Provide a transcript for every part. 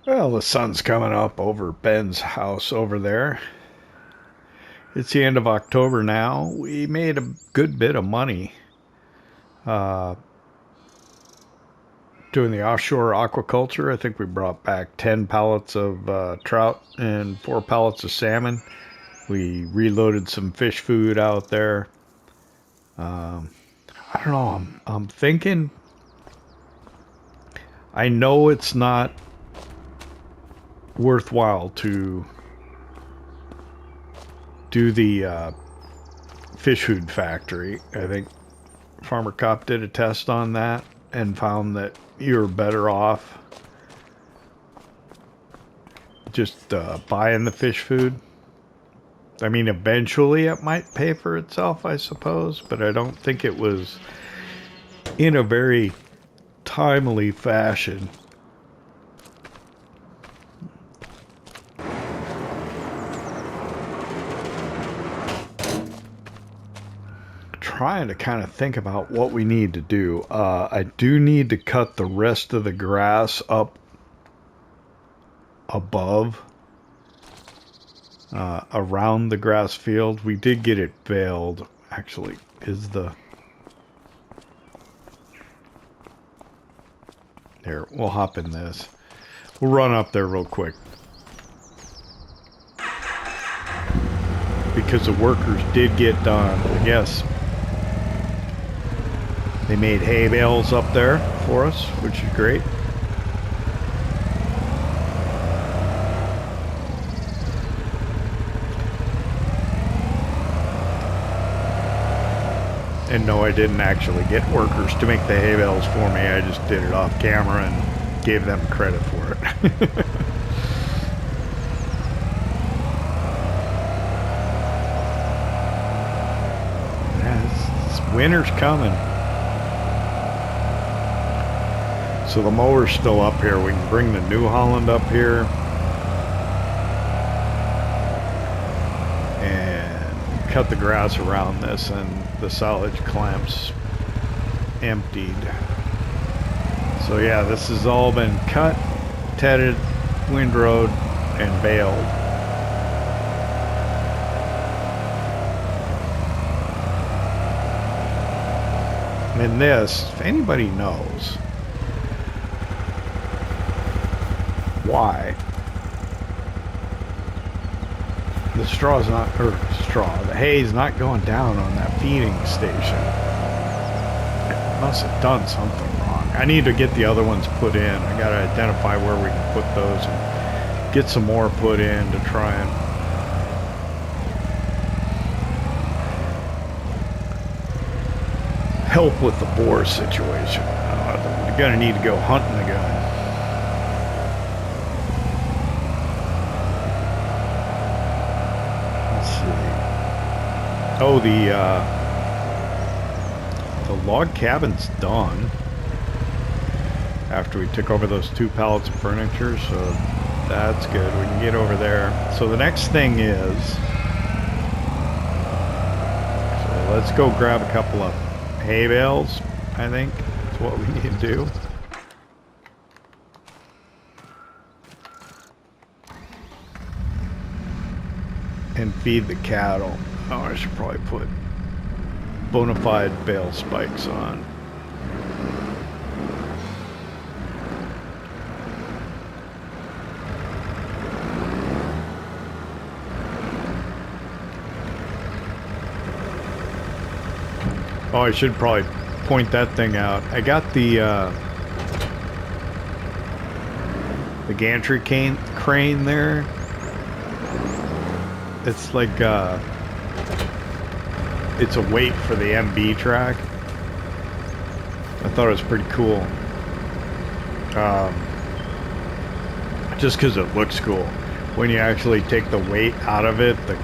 Well, the sun's coming up over Ben's house over there. It's the end of October now. We made a good bit of money doing the offshore aquaculture. I think we brought back 10 pallets of trout and 4 pallets of salmon. We reloaded some fish food out there. I don't know. I'm thinking. I know it's not worthwhile to do the fish food factory. I think Farmer Cop did a test on that and found that you're better off just buying the fish food. I mean, eventually it might pay for itself, I suppose, but I don't think it was in a very timely fashion. Trying to kind of think about what we need to do. I do need to cut the rest of the grass up above around the grass field. We did get it baled. Actually, is the... There, we'll hop in this. We'll run up there real quick. Because the workers did get done, I guess. They made hay bales up there for us, which is great. And no, I didn't actually get workers to make the hay bales for me. I just did it off camera and gave them credit for it. Yeah, winter's coming. So the mower's still up here. We can bring the New Holland up here. And cut the grass around this, and the silage clamps emptied. So yeah, this has all been cut, tedded, windrowed, and baled. And this, if anybody knows why the straw's not, or the hay's not going down on that feeding station. It must have done something wrong. I need to get the other ones put in. I gotta identify where we can put those and get some more put in to try and help with the boar situation. We're gonna need to go hunting again. Oh, the log cabin's done after we took over those 2 pallets of furniture, so that's good. We can get over there. So the next thing is, so let's go grab a couple of hay bales, I think is what we need to do. And feed the cattle. Oh, I should probably put bona fide bale spikes on. Oh, I should probably point that thing out. I got the gantry crane there. It's like it's a weight for the MB track. I thought it was pretty cool. Just because it looks cool. When you actually take the weight out of it, the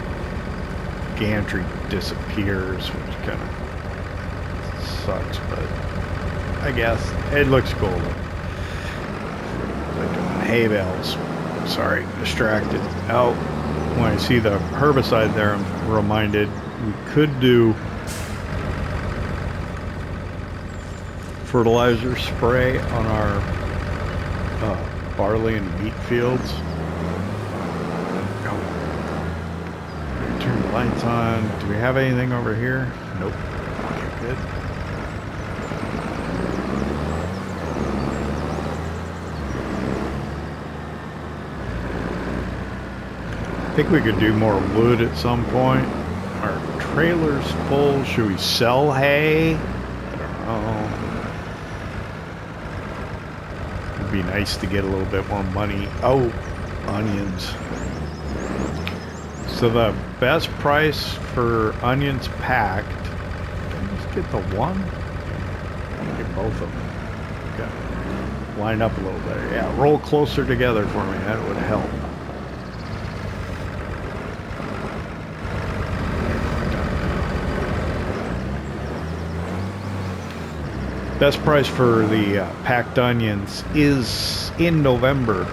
gantry disappears, which kind of sucks, but I guess it looks cool. Like hay bales. Sorry, distracted. Oh, when I see the herbicide there, I'm reminded we could do fertilizer spray on our barley and wheat fields. Turn the lights on. Do we have anything over here? Nope. Okay, good. I think we could do more wood at some point. Our trailer's full. Should we sell hay? I don't know. It'd be nice to get a little bit more money. Oh, onions. So the best price for onions packed. Can I just get the one? I'll get both of them. Okay. Line up a little better. Yeah, roll closer together for me. That would help. Best price for the packed onions is in November.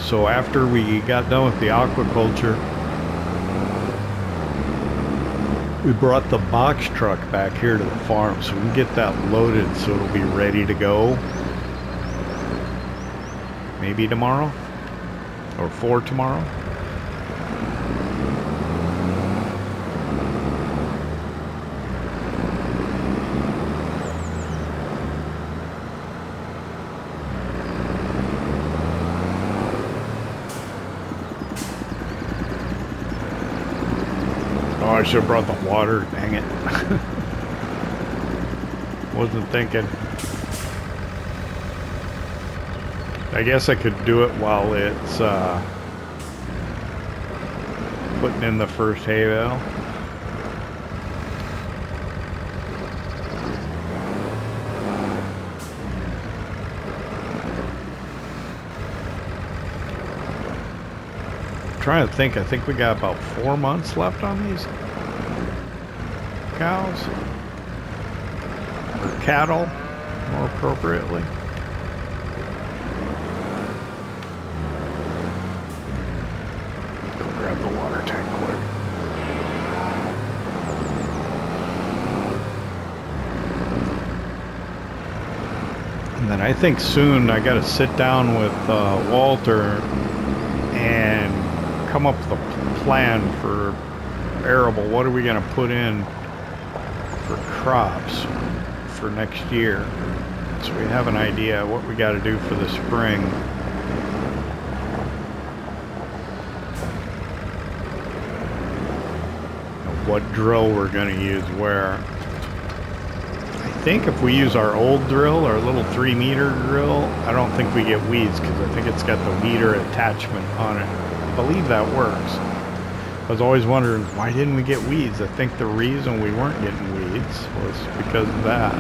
So after we got done with the aquaculture, we brought the box truck back here to the farm so we can get that loaded so it'll be ready to go. Maybe tomorrow or for tomorrow. I should have brought the water, dang it. Wasn't thinking. I guess I could do it while it's putting in the first hay bale. Trying to think, I think we got about 4 months left on these cows or cattle, more appropriately. Go grab the water tank quick. And then I think soon I got to sit down with Walter and come up with a plan for arable. What are we going to put in for crops for next year? So we have an idea what we got to do for the spring. What drill we're going to use where. I think if we use our old drill, our little 3-meter drill, I don't think we get weeds because I think it's got the weeder attachment on it. I believe that works. I was always wondering, why didn't we get weeds? I think the reason we weren't getting weeds was because of that.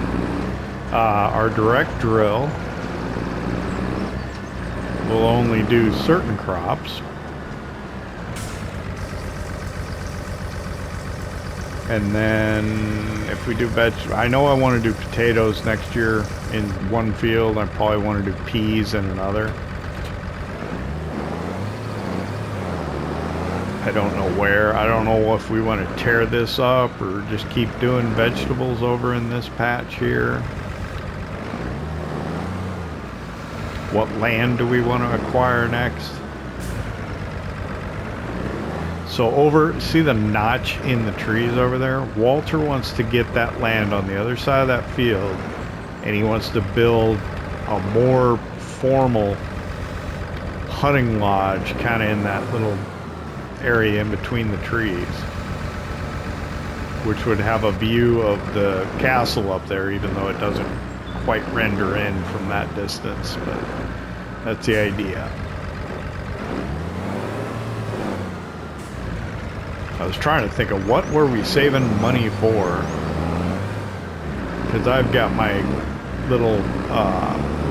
Our direct drill will only do certain crops. And then if we do I know I want to do potatoes next year in one field. I probably want to do peas in another. I don't know where. I don't know if we want to tear this up or just keep doing vegetables over in this patch here. What land do we want to acquire next? So over, see the notch in the trees over there? Walter wants to get that land on the other side of that field, and he wants to build a more formal hunting lodge kind of in that little area in between the trees, which would have a view of the castle up there, even though it doesn't quite render in from that distance, but that's the idea. I was trying to think of what were we saving money for, because I've got my little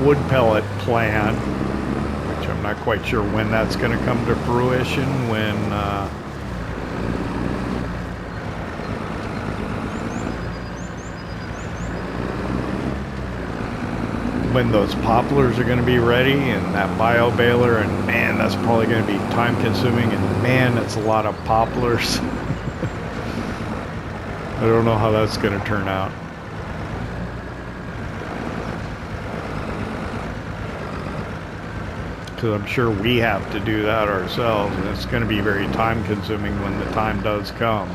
wood pellet plan, which I'm not quite sure when that's going to come to fruition, when those poplars are going to be ready, and that bio baler, and man, that's probably going to be time consuming, and man, that's a lot of poplars. I don't know how that's going to turn out. Because I'm sure we have to do that ourselves, and it's going to be very time consuming when the time does come.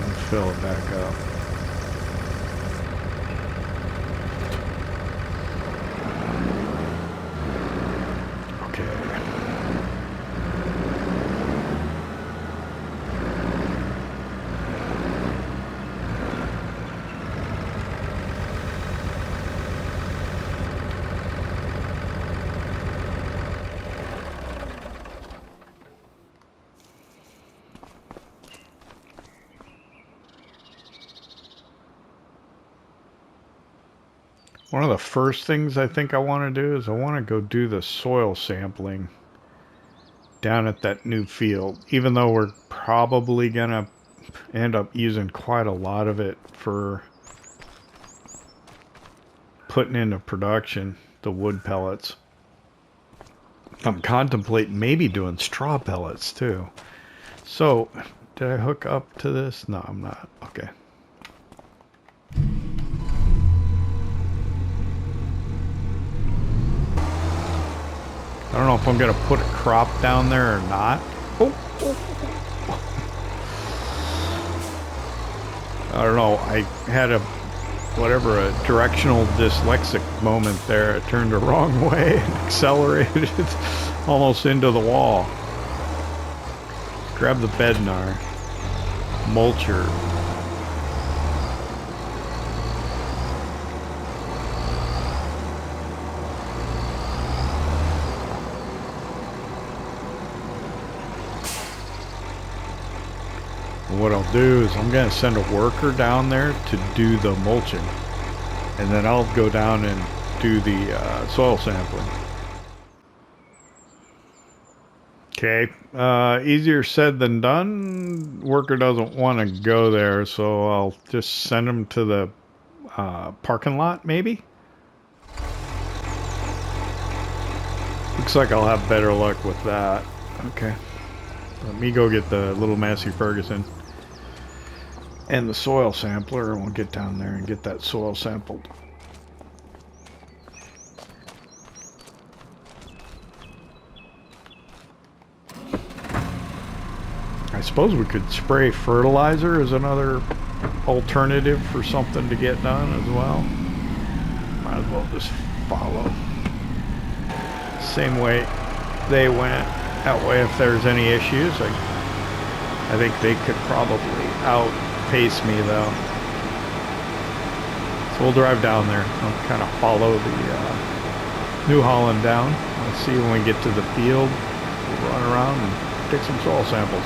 Let's fill it back up. One of the first things I think I want to do is I want to go do the soil sampling down at that new field, even though we're probably going to end up using quite a lot of it for putting into production, the wood pellets. I'm contemplating maybe doing straw pellets too. So, did I hook up to this? No, I'm not. Okay. I don't know if I'm going to put a crop down there or not. I don't know. I had a directional dyslexic moment there. It turned the wrong way and accelerated almost into the wall. Grab the bednar. Mulcher. What I'll do is I'm going to send a worker down there to do the mulching, and then I'll go down and do the soil sampling. Okay, easier said than done. Worker doesn't want to go there, so I'll just send him to the parking lot, maybe? Looks like I'll have better luck with that. Okay. Let me go get the little Massey Ferguson and the soil sampler, and we'll get down there and get that soil sampled. I suppose we could spray fertilizer as another alternative for something to get done as well. Might as well just follow. Same way they went. That way, if there's any issues, I think they could probably outpace me, though. So we'll drive down there. I'll kind of follow the New Holland down. Let's see when we get to the field. We'll run around and take some soil samples.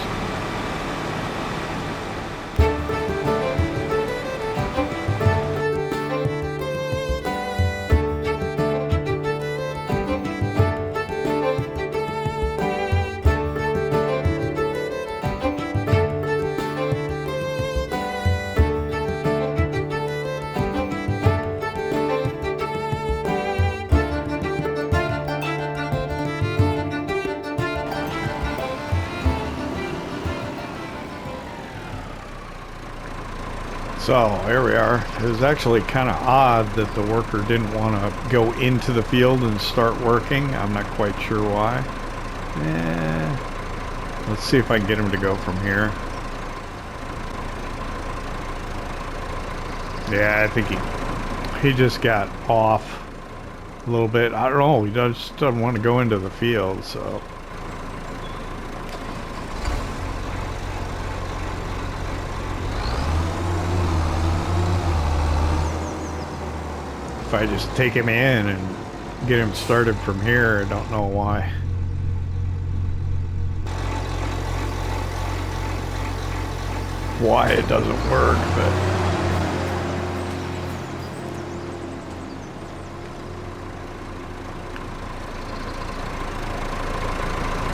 So, here we are. It was actually kind of odd that the worker didn't want to go into the field and start working. I'm not quite sure why. Let's see if I can get him to go from here. Yeah, I think he just got off a little bit. I don't know. He just doesn't want to go into the field, so... If I just take him in and get him started from here, I don't know why. Why it doesn't work, but...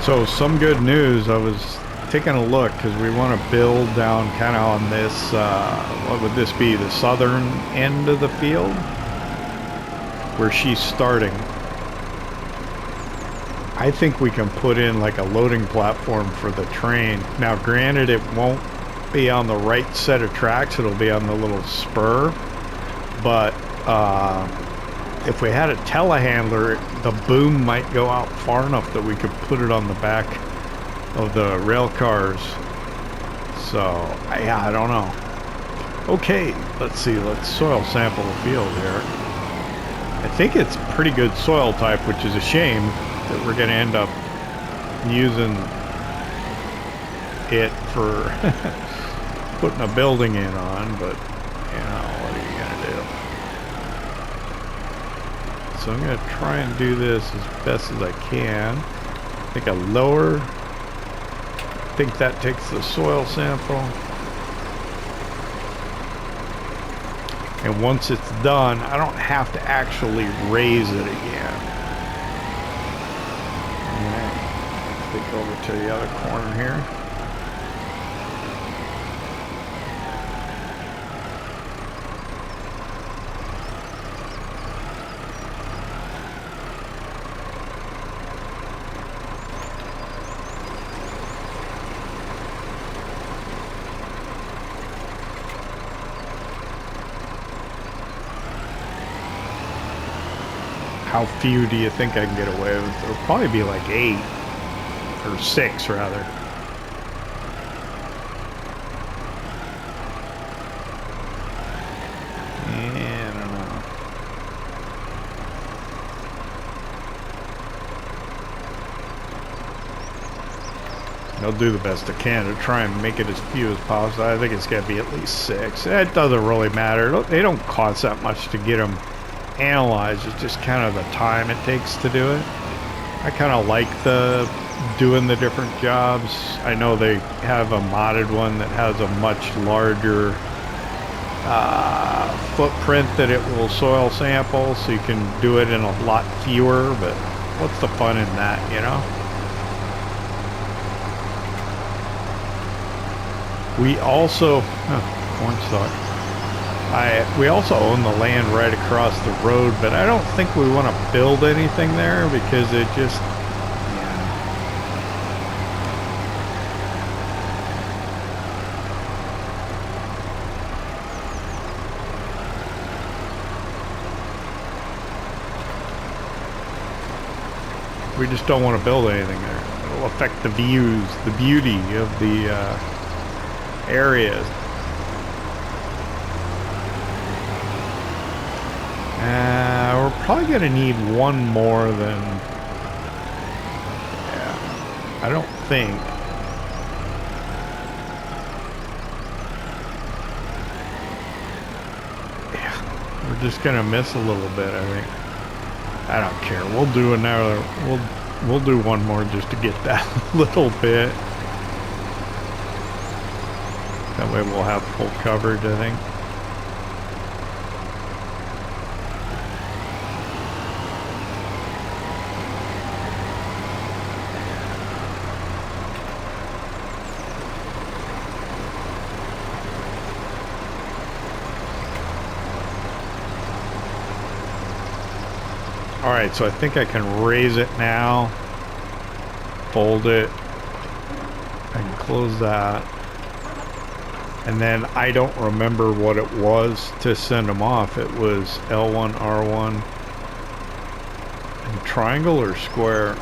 So, some good news. I was taking a look because we want to build down kind of on this, what would this be, the southern end of the field? Where she's starting. I think we can put in like a loading platform for the train. Now, granted, it won't be on the right set of tracks. It'll be on the little spur. But if we had a telehandler, the boom might go out far enough that we could put it on the back of the rail cars. So, yeah, I don't know. Okay, let's see. Let's soil sample the field here. I think it's pretty good soil type, which is a shame that we're going to end up using it for putting a building in on, but, you know, what are you going to do? So I'm going to try and do this as best as I can. I think a lower, I think that takes the soil sample. And once it's done, I don't have to actually raise it again. Alright, take over to the other corner here. How few do you think I can get away with? It'll probably be like 8 or 6 rather. Yeah, I don't know. I'll do the best I can to try and make it as few as possible. I think it's got to be at least 6. It doesn't really matter. They don't cost that much to get them analyze. It's just kind of the time it takes to do it. I kind of like doing the different jobs. I know they have a modded one that has a much larger footprint that it will soil sample, so you can do it in a lot fewer, but what's the fun in that, you know? We also corn stalk. We also own the land right across the road, but I don't think we want to build anything there because it just, yeah. We just don't want to build anything there. It'll affect the views, the beauty of the areas. We're probably going to need one more than... Yeah, I don't think. Yeah, we're just going to miss a little bit, I think. I don't care. We'll do another... We'll do one more just to get that little bit. That way we'll have full coverage, I think. Alright, so I think I can raise it now, fold it, I can close that, and then I don't remember what it was to send them off. It was L1, R1, and triangle or square?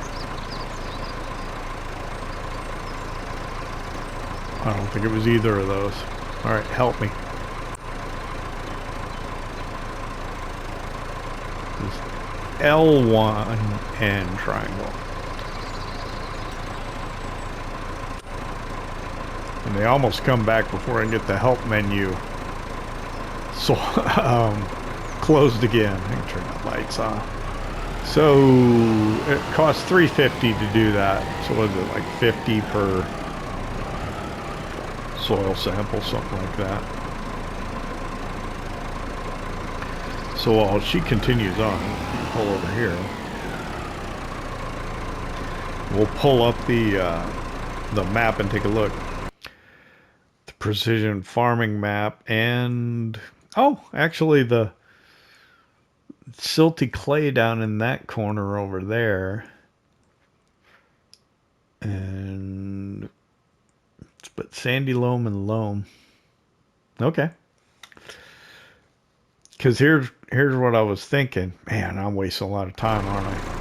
I don't think it was either of those. Alright, help me. L1 and triangle. And they almost come back before I can get the help menu. So, closed again. I can turn the lights on. So, it costs $3.50 to do that. So, what is it, like 50 per soil sample, something like that. So, while she continues on, pull over here. We'll pull up the map and take a look. The precision farming map and oh, actually the silty clay down in that corner over there. And but sandy loam and loam. Okay. Because here's what I was thinking. Man, I'm wasting a lot of time, aren't I?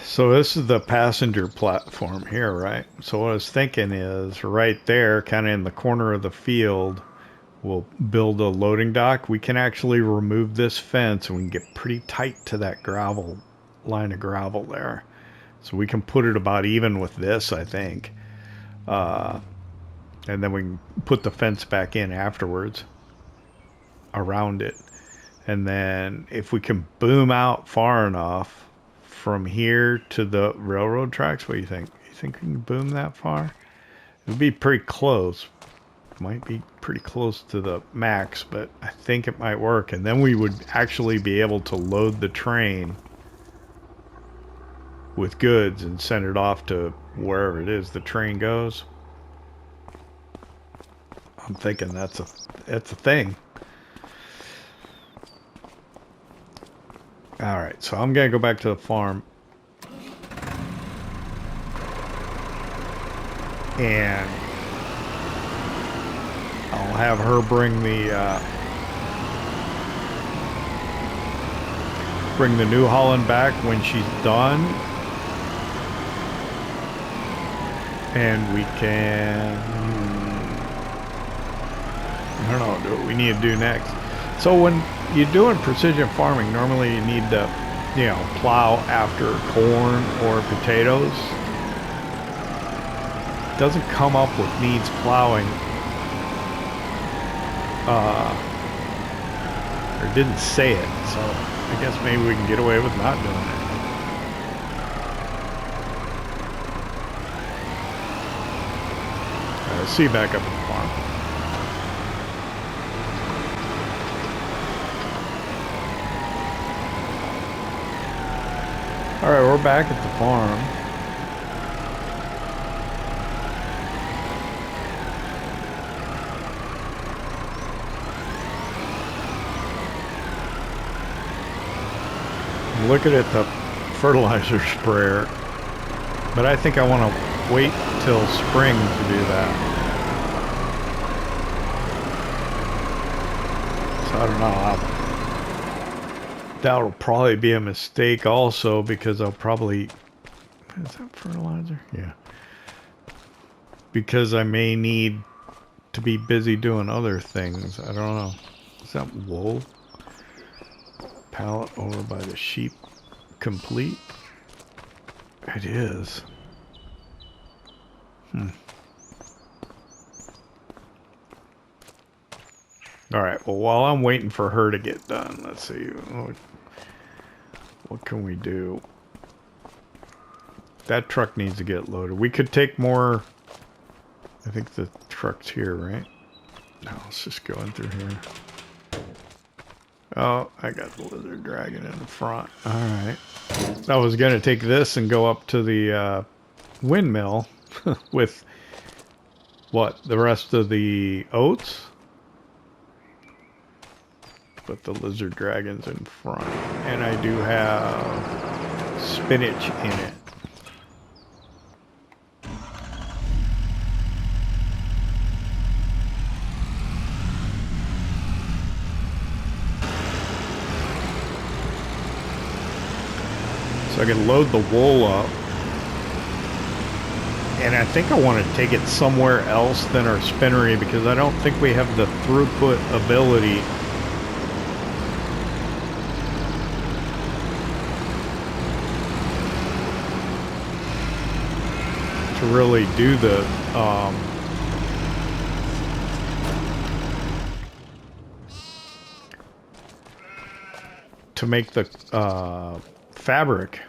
So this is the passenger platform here, right? So what I was thinking is right there, kind of in the corner of the field, we'll build a loading dock. We can actually remove this fence and we can get pretty tight to that gravel, line of gravel there. So we can put it about even with this, I think. And then we can put the fence back in afterwards around it. And then if we can boom out far enough from here to the railroad tracks, what do you think? You think we can boom that far? It would be pretty close. Might be pretty close to the max, but I think it might work. And then we would actually be able to load the train with goods and send it off to wherever it is the train goes. I'm thinking that's a thing. Alright, so I'm gonna go back to the farm. And I'll have her bring the New Holland back when she's done. And we can, I don't know what we need to do next. So when you're doing precision farming, normally you need to, you know, plow after corn or potatoes. It doesn't come up with needs plowing. Or didn't say it, so I guess maybe we can get away with not doing it. See you back up at the farm. Alright, we're back at the farm. I'm looking at the fertilizer sprayer, but I think I want to wait till spring to do that. So I don't know. That'll probably be a mistake also, because I'll probably... Is that fertilizer? Yeah. Because I may need to be busy doing other things. I don't know. Is that wool? Pallet over by the sheep complete? It is. Alright, well, while I'm waiting for her to get done, let's see. What can we do? That truck needs to get loaded. We could take more... I think the truck's here, right? No, let's just go in through here. Oh, I got the lizard dragon in the front. Alright. I was going to take this and go up to the windmill with, what, the rest of the oats? But the lizard dragon's in front. And I do have spinach in it. So I can load the wool up. And I think I want to take it somewhere else than our spinnery, because I don't think we have the throughput ability to really do the to make the fabric.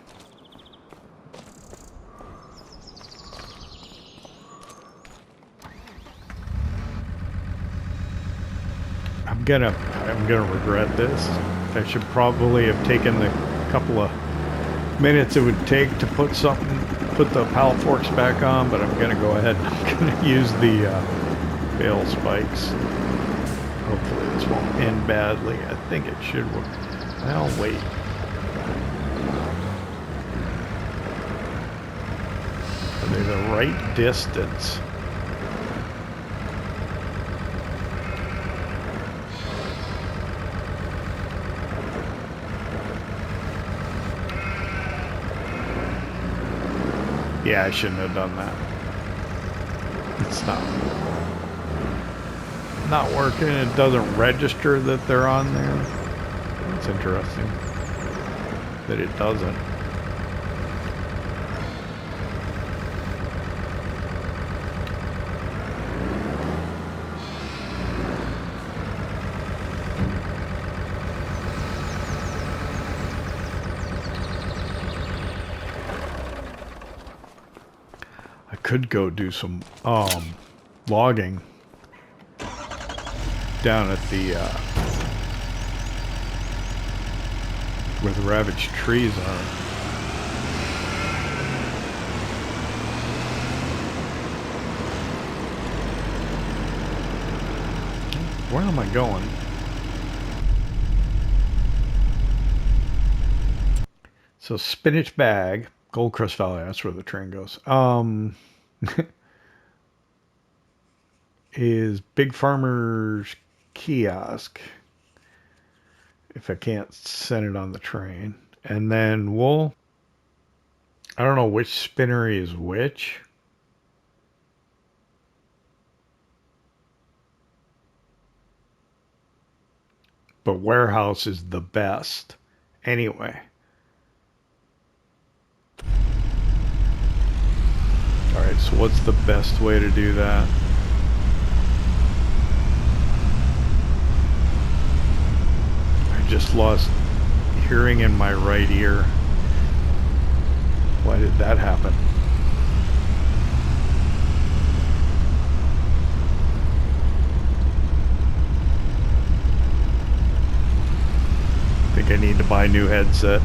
I'm gonna regret this. I should probably have taken the couple of minutes it would take to put the pallet forks back on, but I'm gonna go ahead and I'm gonna use the bale spikes. Hopefully this won't end badly. I think it should work. Well, wait. Are they the right distance? Yeah, I shouldn't have done that. It's not working. It doesn't register that they're on there. That's interesting that it doesn't. Could go do some logging down at the where the ravaged trees are. Where am I going? So spinach bag, Gold Crust Valley, that's where the train goes. Is Big Farmer's Kiosk, if I can't send it on the train. And then wool, I don't know which spinnery is which. But warehouse is the best anyway. Alright, so what's the best way to do that? I just lost hearing in my right ear. Why did that happen? I think I need to buy a new headset.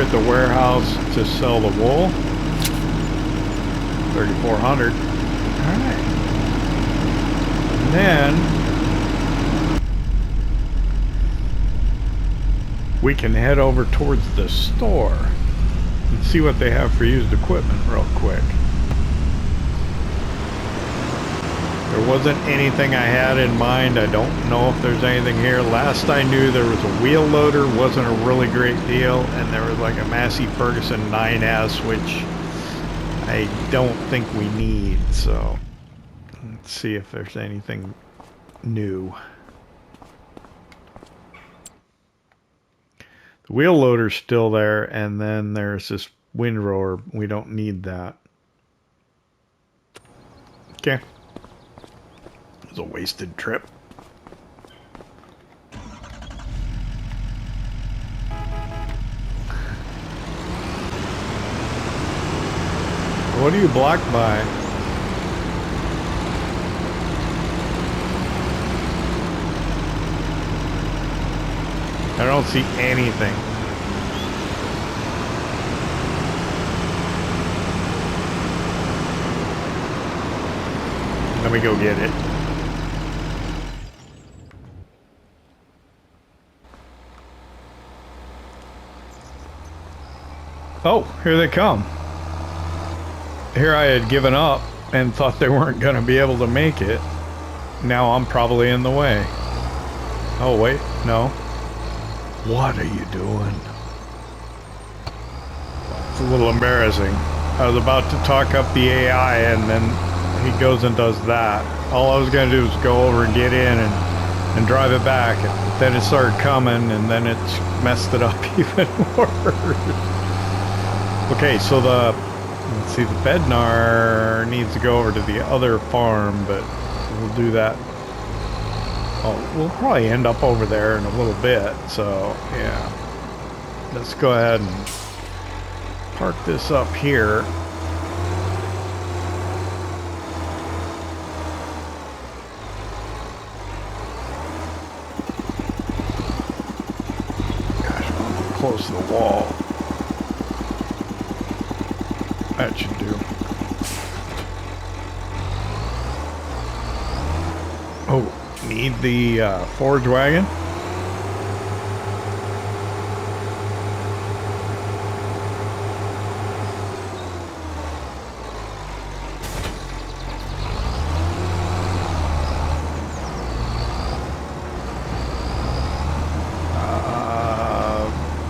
The warehouse to sell the wool. 3,400. All right. And then we can head over towards the store and see what they have for used equipment real quick. There wasn't anything I had in mind. I don't know if there's anything here. Last I knew there was a wheel loader, wasn't a really great deal, and there was like a Massey Ferguson 9S, which I don't think we need. So let's see if there's anything new. The wheel loader's still there, and then there's this windrower. We don't need that. Okay. A wasted trip. What are you blocked by? I don't see anything. Let me go get it. Oh, here they come. Here I had given up and thought they weren't going to be able to make it. now I'm probably in the way. Oh, wait, no. What are you doing? It's a little embarrassing. I was about to talk up the AI and then he goes and does that. All I was going to do was go over and get in and drive it back. And then it started coming and then it messed it up even worse. Okay, so let's see, the Bednar needs to go over to the other farm, but we'll do that. Oh, we'll probably end up over there in a little bit, so yeah. Let's go ahead and park this up here. Gosh, I'm close to the wall. That should do. Oh, need the forage wagon.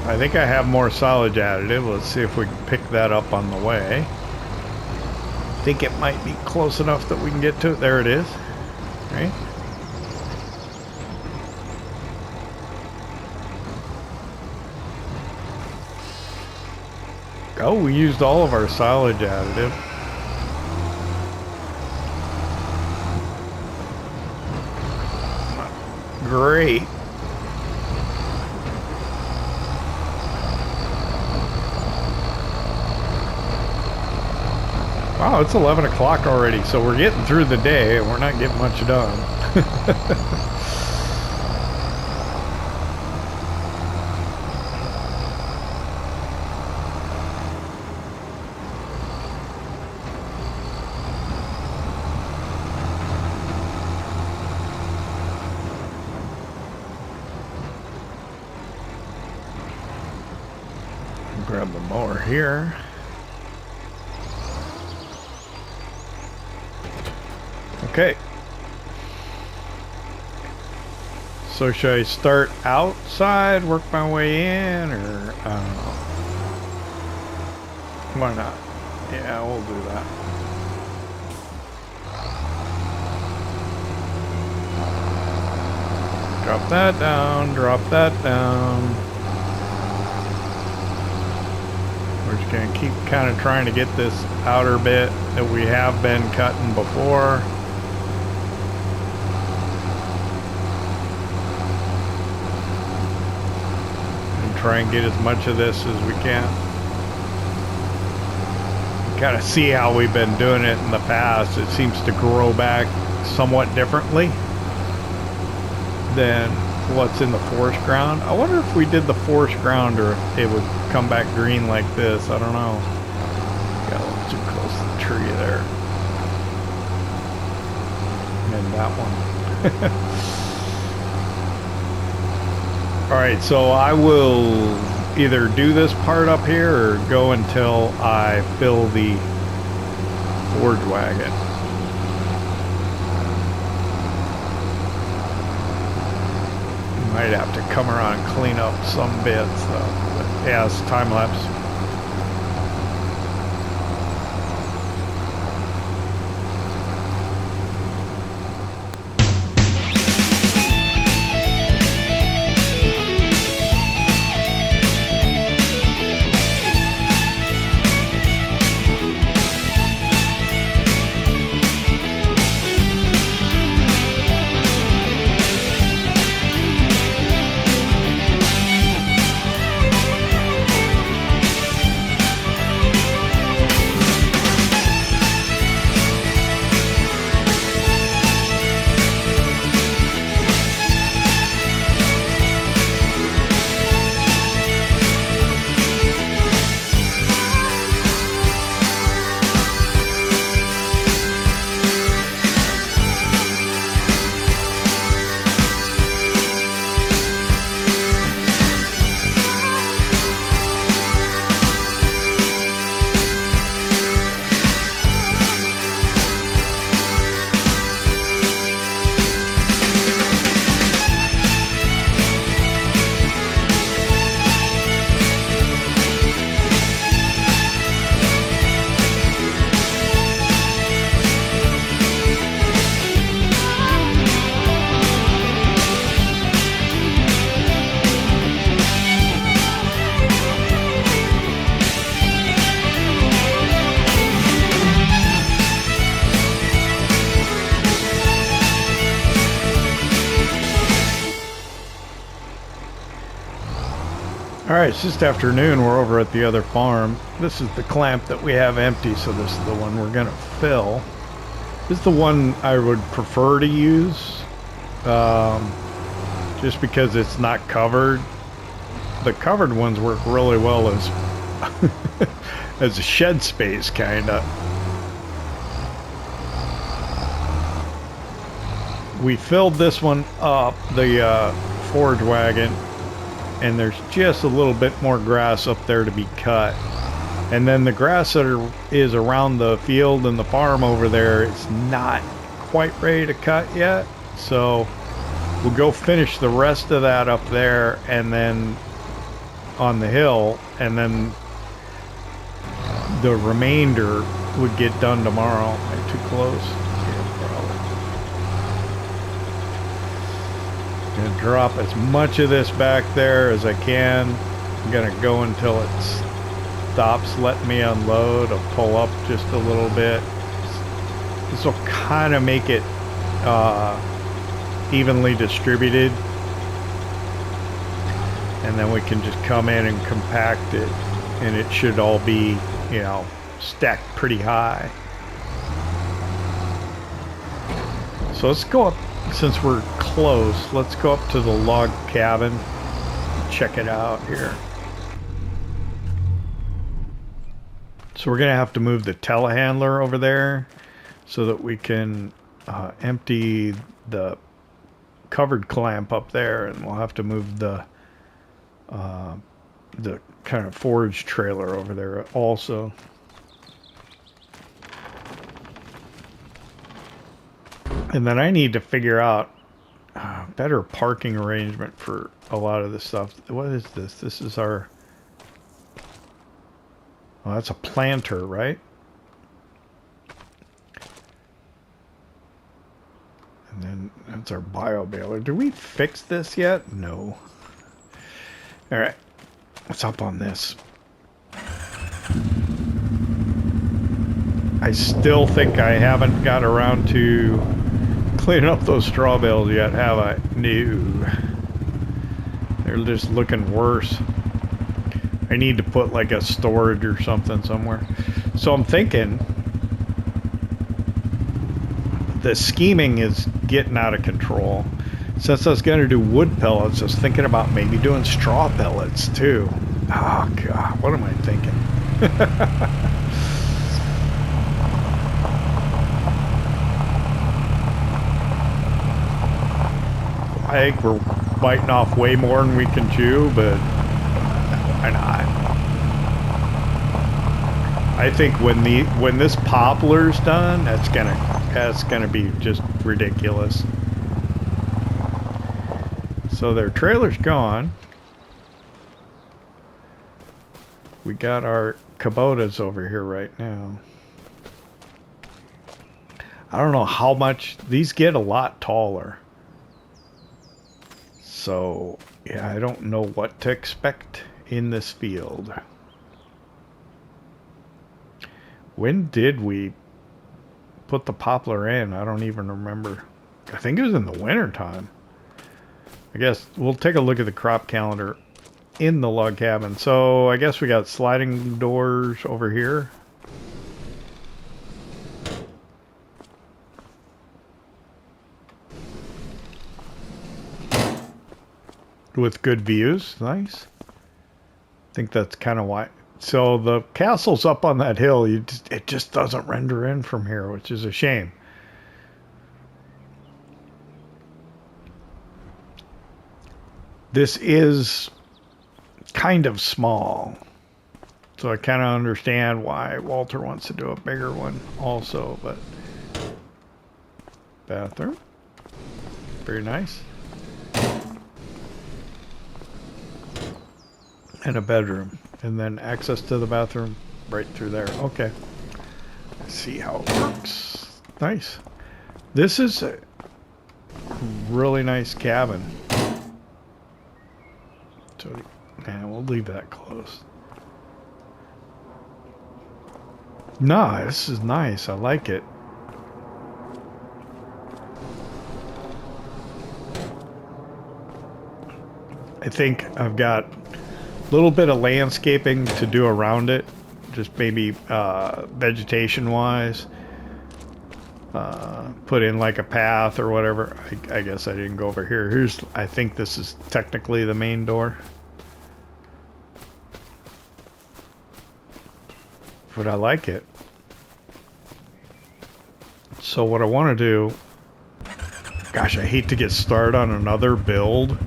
I think I have more silage additive. Let's see if we can pick that up on the way. I think it might be close enough that we can get to it. There it is. Right? Oh, we used all of our silage additive. Great. Wow, it's 11 o'clock already, so we're getting through the day and we're not getting much done. Grab the mower here. Okay. So should I start outside, work my way in, or why not? Yeah, we'll do that. Drop that down, drop that down. We're just gonna keep kind of trying to get this outer bit that we have been cutting before. Try and get as much of this as we can. Kind of see how we've been doing it in the past. It seems to grow back somewhat differently than what's in the forest ground. I wonder if we did the forest ground or if it would come back green like this. I don't know. Got a little too close to the tree there. And that one. Alright, so I will either do this part up here or go until I fill the forage wagon. Might have to come around and clean up some bits though. But yeah, it's time lapse. Alright, it's just afternoon. We're over at the other farm. This is the clamp that we have empty, so this is the one we're going to fill. This is the one I would prefer to use, just because it's not covered. The covered ones work really well as as a shed space, kind of. We filled this one up, the forage wagon, and there's just a little bit more grass up there to be cut. And then the grass that is around the field and the farm over there is not quite ready to cut yet. So we'll go finish the rest of that up there and then on the hill, and then the remainder would get done tomorrow. Am I too close? Yeah, probably. Gonna drop as much of this back there as I can. I'm gonna go until it stops letting me unload. I'll pull up just a little bit. This will kind of make it evenly distributed, and then we can just come in and compact it, and it should all be, you know, stacked pretty high. So let's go up, since we're close, let's go up to the log cabin, check it out here. So we're gonna have to move the telehandler over there so that we can empty the covered clamp up there, and we'll have to move the kind of forage trailer over there also. And then I need to figure out a better parking arrangement for a lot of this stuff. What is this? This is our... Oh, that's a planter, right? And then that's our bio baler. Did we fix this yet? No. All right. What's up on this? I still think I haven't got around to cleaning up those straw bales yet, have I? No. They're just looking worse. I need to put like a storage or something somewhere. So I'm thinking the scheming is getting out of control. Since I was going to do wood pellets, I was thinking about maybe doing straw pellets too. Oh God, what am I thinking? I think we're biting off way more than we can chew, but why not? I think when this poplar's done, that's gonna be just ridiculous. So their trailer's gone. We got our Kubotas over here right now. I don't know how much these get, a lot taller. So yeah, I don't know what to expect in this field. When did we put the poplar in? I don't even remember. I think it was in the winter time. I guess we'll take a look at the crop calendar in the log cabin. So I guess we got sliding doors over here. With good views. Nice. I think that's kind of why. So the castle's up on that hill. It just doesn't render in from here, which is a shame. This is kind of small, so I kind of understand why Walter wants to do a bigger one also. But bathroom, very nice, and a bedroom, and then access to the bathroom right through there. Okay, let's see how it works. Nice. This is a really nice cabin. So, yeah, we'll leave that closed. No, this is nice. I like it. I think I've got little bit of landscaping to do around it, just maybe vegetation wise. Put in like a path or whatever. I guess I didn't go over here. Here's, I think this is technically the main door, but I like it. So what I want to do, gosh, I hate to get started on another build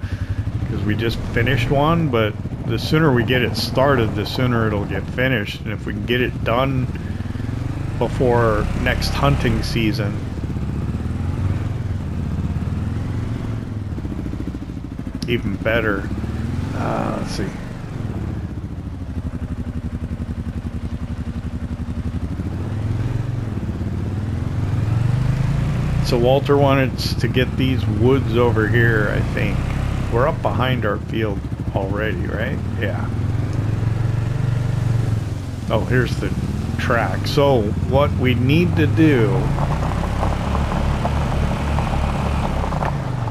because we just finished one, but the sooner we get it started, the sooner it'll get finished. And if we can get it done before next hunting season, even better. Let's see. So Walter wanted to get these woods over here, I think. We're up behind our field already, right? Yeah. Oh, here's the track. So what we need to do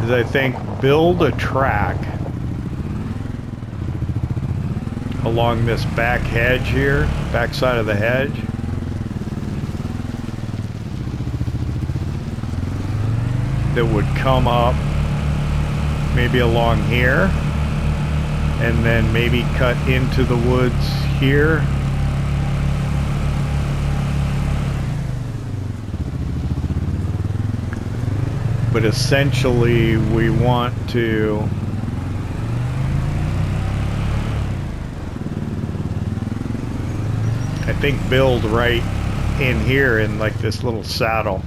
is, I think, build a track along this back hedge here, back side of the hedge. That would come up maybe along here and then maybe cut into the woods here. But essentially we want to I think build right in here in like this little saddle.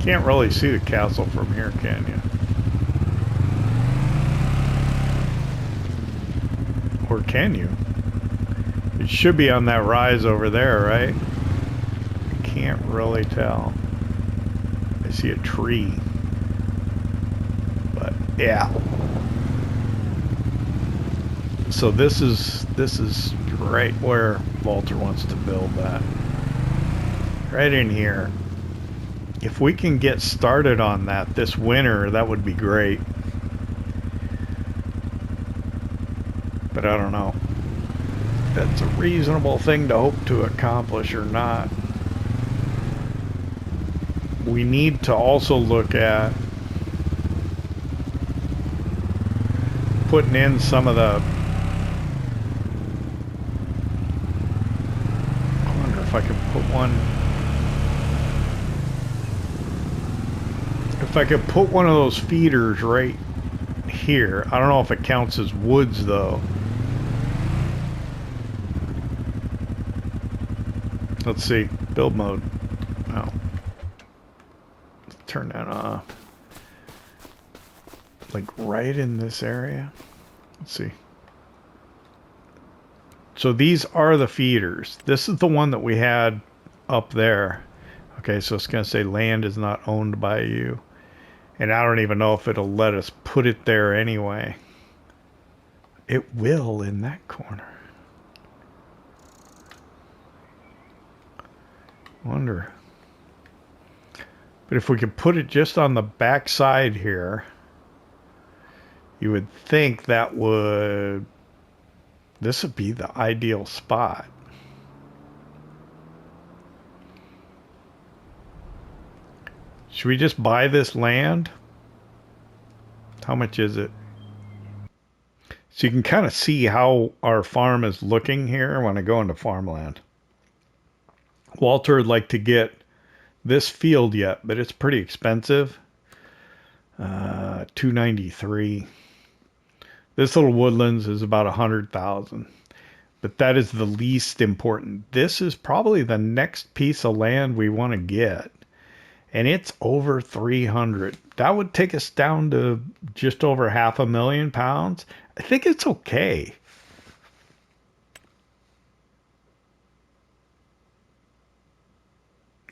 Can't really see the castle from here, can you? Or can you? It should be on that rise over there, right? I can't really tell. I see a tree. But yeah. So this is right where Walter wants to build that. Right in here. If we can get started on that this winter, that would be great. But I don't know if that's a reasonable thing to hope to accomplish or not. We need to also look at putting in some of the... I wonder if I could put one... If I could put one of those feeders right here. I don't know if it counts as woods though. Let's see. Build mode. Oh. Let's turn that off. Like right in this area. Let's see. So these are the feeders. This is the one that we had up there. Okay, so it's going to say land is not owned by you. And I don't even know if it'll let us put it there anyway. It will in that corner. Wonder. But if we could put it just on the back side here, you would think that would... This would be the ideal spot. Should we just buy this land? How much is it? So you can kind of see how our farm is looking here when I go into farmland. Walter would like to get this field yet, but it's pretty expensive. $293. This little woodlands is about 100,000. But that is the least important. This is probably the next piece of land we want to get. And it's over 300. That would take us down to just over £500,000. I think it's okay.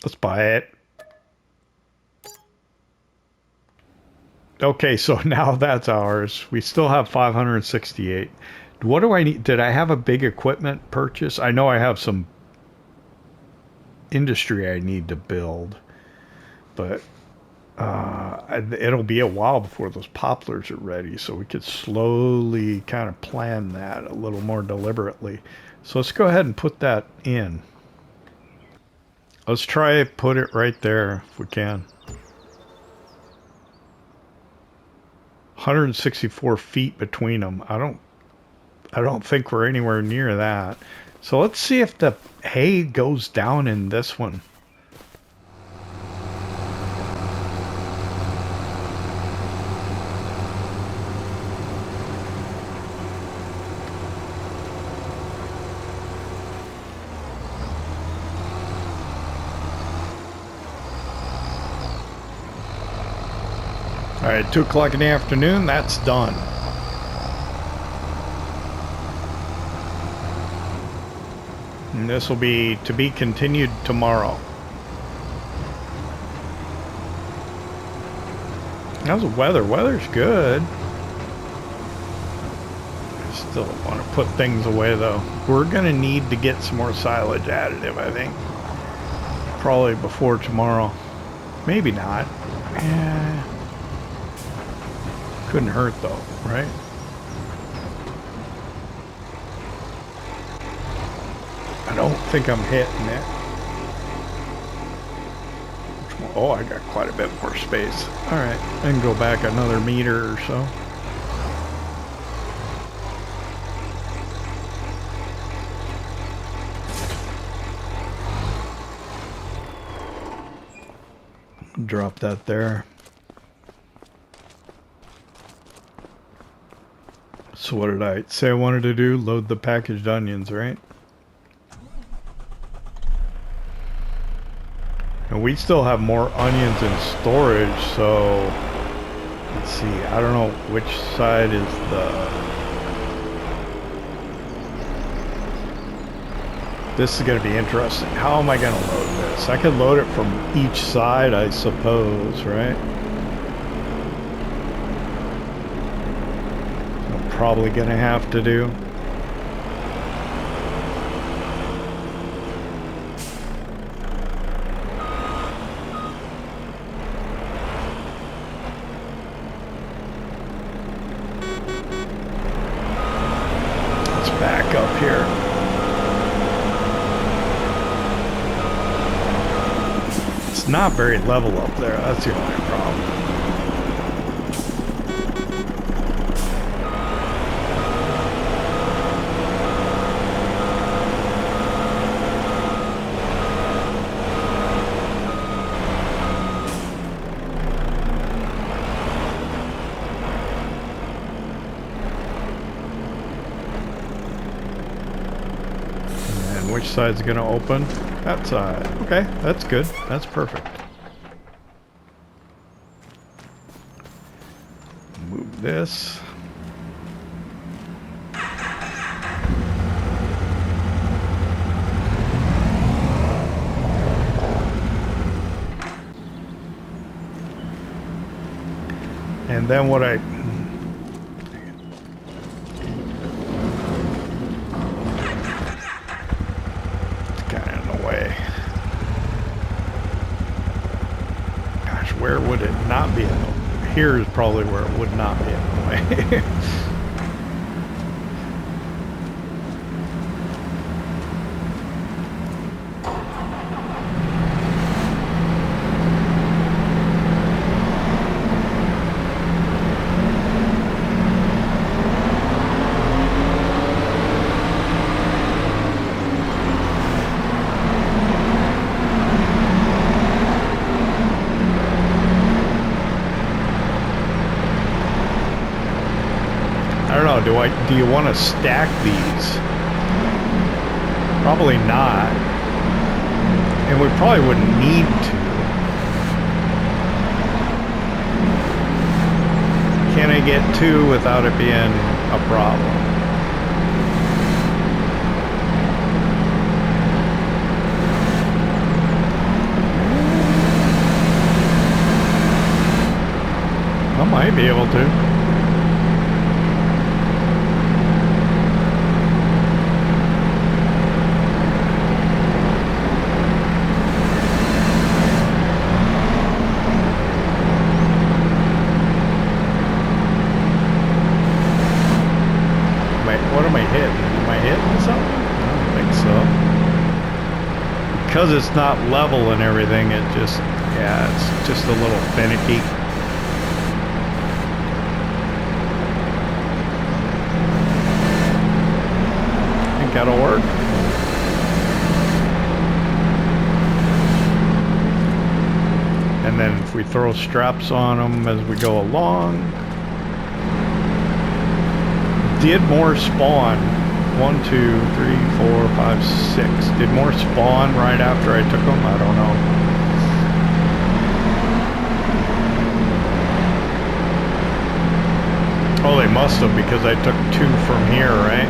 Let's buy it. Okay, so now that's ours. We still have 568. What do I need? Did I have a big equipment purchase? I know I have some industry I need to build. But it'll be a while before those poplars are ready, so we could slowly kind of plan that a little more deliberately. So let's go ahead and put that in. Let's try put it right there if we can. 164 feet between them. I don't think we're anywhere near that. So let's see if the hay goes down in this one. All right, 2 o'clock in the afternoon, that's done. And this will be to be continued tomorrow. How's the weather? Weather's good. I still want to put things away though. We're gonna need to get some more silage additive, I think. Probably before tomorrow. Maybe not. Yeah. Couldn't hurt though, right? I don't think I'm hitting it. Oh, I got quite a bit more space. All right, I can go back another meter or so. Drop that there. So what did I say I wanted to do? Load the packaged onions, right? And we still have more onions in storage, so let's see. I don't know which side is the... This is going to be interesting. How am I going to load this? I could load it from each side, I suppose, right? Probably gonna have to do. Let's back up here. It's not very level up there. That's the only problem. Which side's gonna open? That side. Okay, that's good. That's perfect. Move this. And then what I... Where would it not be in the way? Here is probably where it would not be in the way. Do you want to stack these? Probably not. And we probably wouldn't need to. Can I get 2 without it being a problem? I might be able to. because it's not level and everything, it just, yeah, it's just a little finicky. I think that'll work. And then if we throw straps on them as we go along. Did more spawn. 1, 2, 3, 4, 5, 6. Did more spawn right after I took them? I don't know. Oh, they must have, because I took 2 from here, right?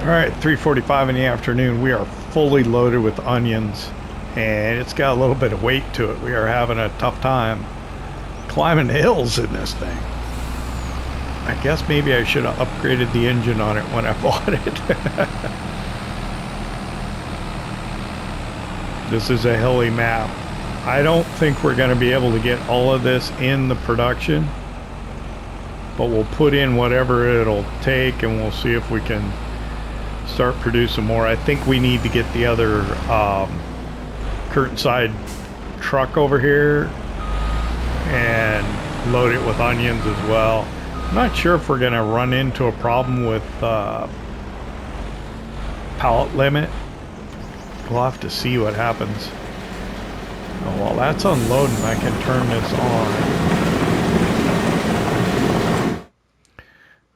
Alright, 3:45 in the afternoon. We are fully loaded with onions, and it's got a little bit of weight to it. We are having a tough time climbing hills in this thing. I guess maybe I should have upgraded the engine on it when I bought it. This is a hilly map. I don't think we're going to be able to get all of this in the production, but we'll put in whatever it'll take, and we'll see if we can start producing more. I think we need to get the other curtain side truck over here and load it with onions as well. I'm not sure if we're going to run into a problem with pallet limit. We'll have to see what happens. Oh, while that's unloading, I can turn this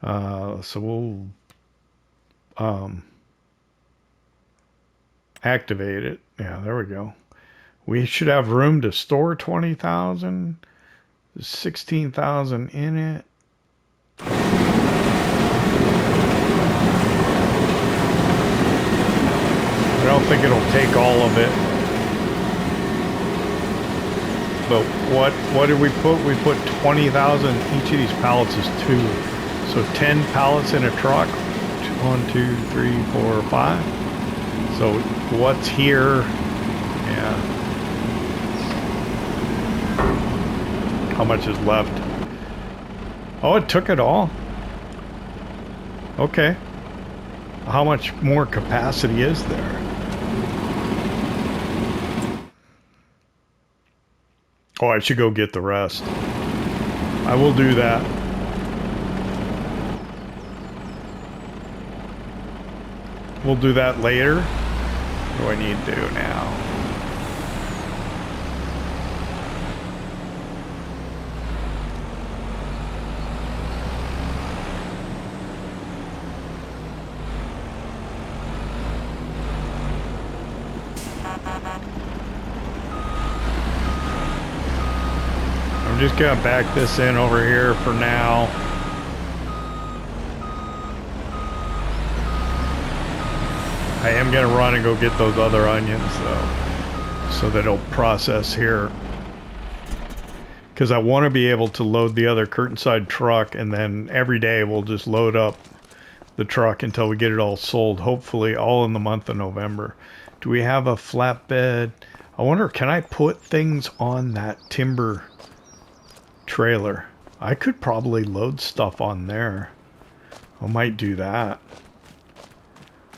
on. So we'll activate it. Yeah, there we go. We should have room to store 20,000. 16,000 in it. I don't think it'll take all of it. But what did we put? We put 20,000. Each of these pallets is 2. So 10 pallets in a truck. 1, 2, 3, 4, 5. So what's here? Yeah. How much is left? Oh, it took it all. Okay. How much more capacity is there? Oh, I should go get the rest. I will do that. We'll do that later. What do I need to do now? I'm just gonna back this in over here for now. I am going to run and go get those other onions, though, so that it'll process here. Because I want to be able to load the other curtain side truck, and then every day we'll just load up the truck until we get it all sold, hopefully all in the month of November. Do we have a flatbed? I wonder, can I put things on that timber trailer? I could probably load stuff on there. I might do that.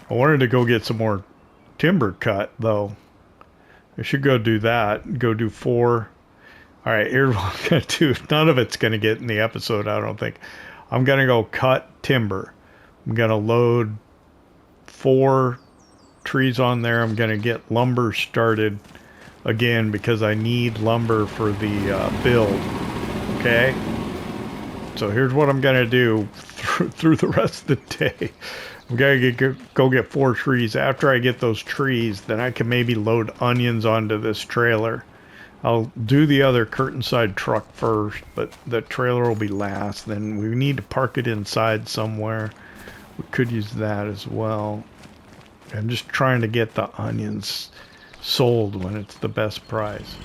I wanted to go get some more timber cut, though. I should go do that. Go do 4. All right, here's what I'm going to do. None of it's going to get in the episode, I don't think. I'm going to go cut timber. I'm going to load 4 trees on there. I'm going to get lumber started again because I need lumber for the build. Okay? So here's what I'm going to do through the rest of the day. I'm going to go get 4 trees. After I get those trees, then I can maybe load onions onto this trailer. I'll do the other curtain side truck first, but the trailer will be last. Then we need to park it inside somewhere. We could use that as well. I'm just trying to get the onions sold when it's the best price.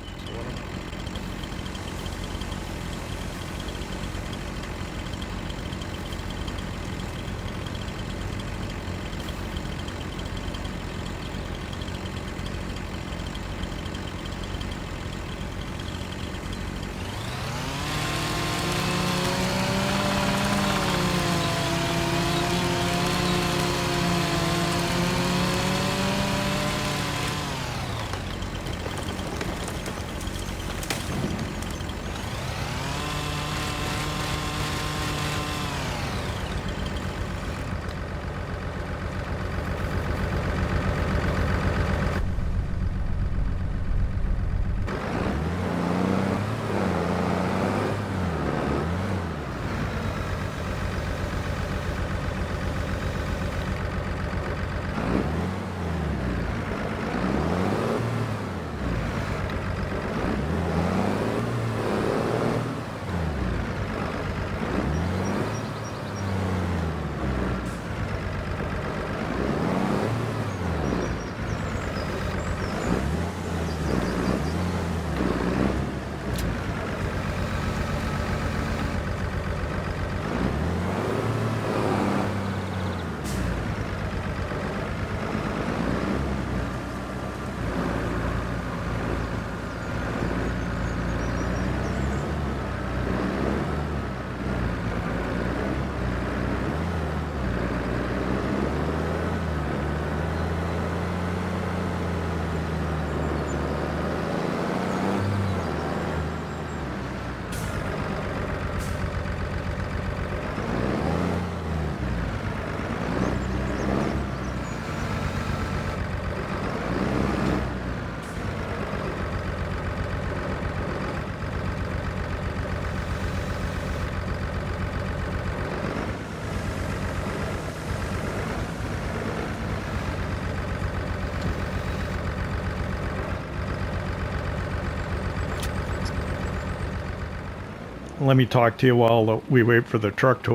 Let me talk to you while we wait for the truck to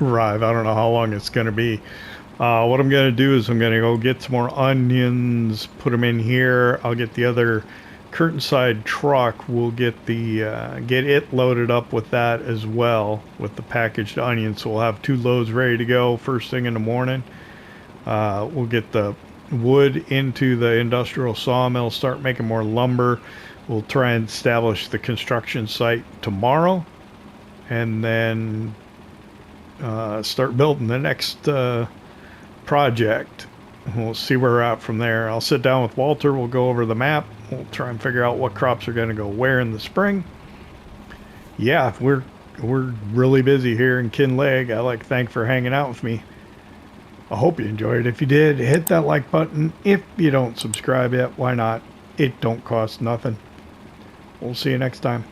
arrive. I don't know how long it's going to be. What I'm going to do is I'm going to go get some more onions, put them in here. I'll get the other curtain side truck. We'll get the get it loaded up with that as well, with the packaged onions. So we'll have 2 loads ready to go first thing in the morning. We'll get the wood into the industrial sawmill, start making more lumber. We'll try and establish the construction site tomorrow, and then start building the next project. We'll see where we're at from there. I'll sit down with Walter. We'll go over the map. We'll try and figure out what crops are going to go where in the spring. Yeah, we're really busy here in Kinlaig. I like to thank for hanging out with me. I hope you enjoyed it. If you did, hit that like button. If you don't subscribe yet, why not? It don't cost nothing. We'll see you next time.